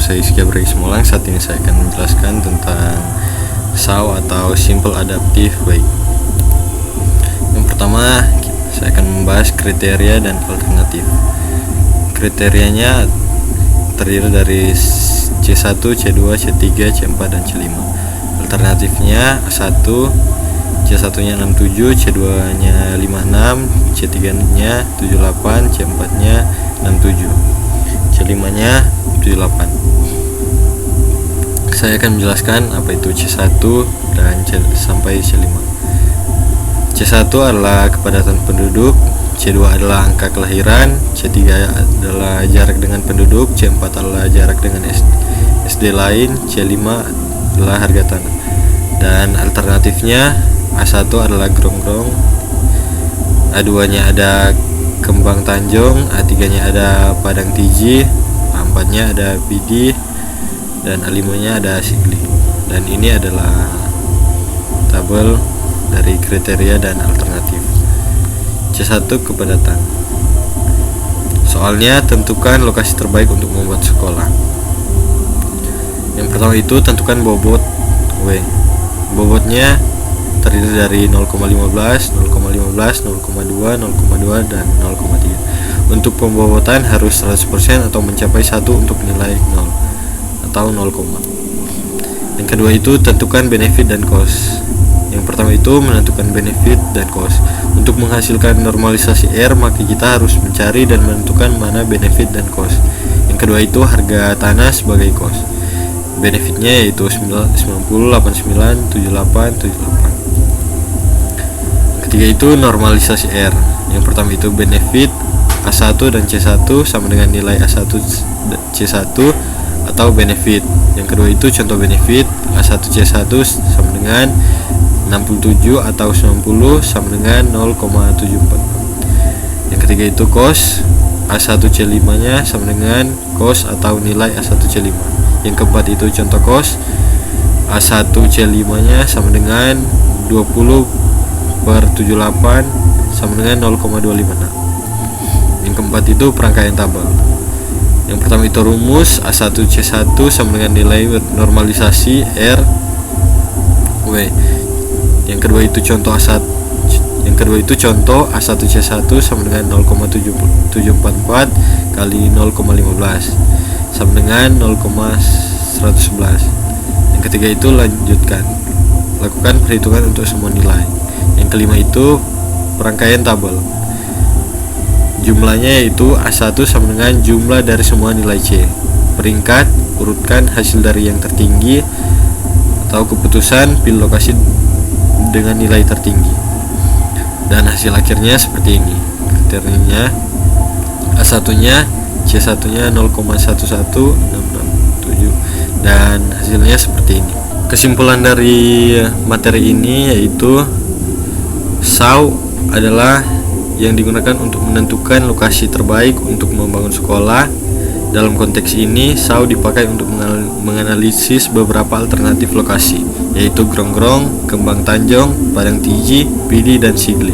saya Iskia Smolang. Saat ini saya akan menjelaskan tentang SAW atau Simple Adaptive Way. Yang pertama, saya akan membahas kriteria dan alternatif. Kriterianya terdiri dari C1, C2, C3, C4, dan C5. Alternatifnya A1, C1 nya 67, C2 nya 56, C3 nya 78, C4 nya 67, C5 nya 78. Saya akan menjelaskan apa itu C1 dan sampai C5. C1 adalah kepadatan penduduk, C2 adalah angka kelahiran, C3 adalah jarak dengan penduduk, C4 adalah jarak dengan SD lain, C5 adalah harga tanah. Dan alternatifnya A1 adalah Grongrong, A2 nya ada Kembang Tanjung, A3 nya ada Padang Tiji, A4 nya ada Pidi, dan A5 nya ada Sigli. Dan ini adalah tabel dari kriteria dan alternatif. C1 kepadatan. Soalnya tentukan lokasi terbaik untuk membuat sekolah. Yang pertama itu tentukan bobot W. Bobotnya terdiri dari 0,15, 0,15, 0,2, 0,2, dan 0,3. Untuk pembobotan harus 100% atau mencapai 1 untuk nilai 0 atau 0, yang kedua itu tentukan benefit dan cost. Yang pertama itu menentukan benefit dan cost. Untuk menghasilkan normalisasi R, maka kita harus mencari dan menentukan mana benefit dan cost. Yang kedua itu harga tanah sebagai cost. Benefitnya yaitu 90, 89, 78, 78. Yang ketiga itu normalisasi R. Yang pertama itu benefit A1 dan C1 sama dengan nilai A1 C1 atau benefit. Yang kedua itu contoh benefit A1 C1 sama dengan 67 atau 90 sama dengan 0,74. Yang ketiga itu cost. A1 C5 nya sama dengan cost atau nilai A1 C5. Yang keempat itu contoh cost. A1 C5 nya sama dengan 20/78 sama dengan 0,256. Yang keempat itu perangkaian tabel. Yang pertama itu rumus A1 C1 sama dengan nilai normalisasi R W. Yang kedua itu contoh A1. Yang kedua itu contoh A1 C1 sama dengan 0,744 kali 0,15 sama dengan 0,111. Yang ketiga itu lanjutkan. Lakukan perhitungan untuk semua nilai. Yang kelima itu perangkaian tabel. Jumlahnya yaitu A1 sama dengan jumlah dari semua nilai C. Peringkat, urutkan hasil dari yang tertinggi atau keputusan, pilih lokasi dengan nilai tertinggi. Dan hasil akhirnya seperti ini. Kriterianya A1 nya C1 nya 0,11667 dan hasilnya seperti ini. Kesimpulan dari materi ini yaitu SAW adalah yang digunakan untuk menentukan lokasi terbaik untuk membangun sekolah. Dalam konteks ini, SAW dipakai untuk menganalisis beberapa alternatif lokasi, yaitu Grongrong, Kembang Tanjung, Padang Tiji, Pidi, dan Sigli.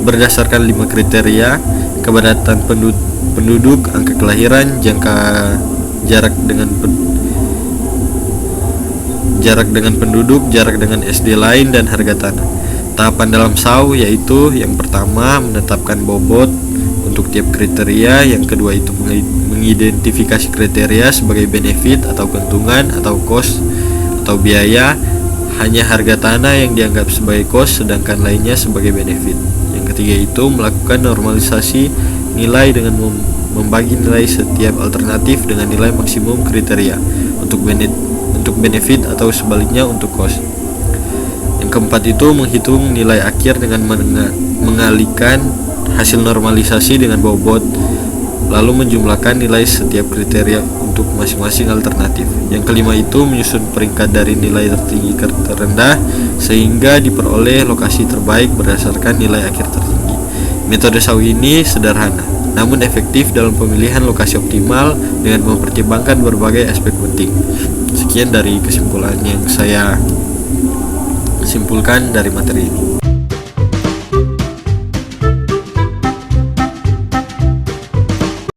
Berdasarkan 5 kriteria: kepadatan penduduk, angka kelahiran, jarak dengan penduduk, jarak dengan SD lain, dan harga tanah. Tahapan dalam SAW yaitu yang pertama menetapkan bobot untuk tiap kriteria, yang kedua itu mengidentifikasi kriteria sebagai benefit atau keuntungan atau cost atau biaya, hanya harga tanah yang dianggap sebagai cost sedangkan lainnya sebagai benefit. Yang ketiga itu melakukan normalisasi nilai dengan membagi nilai setiap alternatif dengan nilai maksimum kriteria untuk benefit atau sebaliknya untuk cost. Yang keempat itu menghitung nilai akhir dengan mengalihkan hasil normalisasi dengan bobot, lalu menjumlahkan nilai setiap kriteria untuk masing-masing alternatif. Yang kelima itu menyusun peringkat dari nilai tertinggi ke terendah sehingga diperoleh lokasi terbaik berdasarkan nilai akhir tertinggi. Metode SAW ini sederhana namun efektif dalam pemilihan lokasi optimal dengan mempertimbangkan berbagai aspek penting. Sekian dari kesimpulan yang saya simpulkan dari materi ini.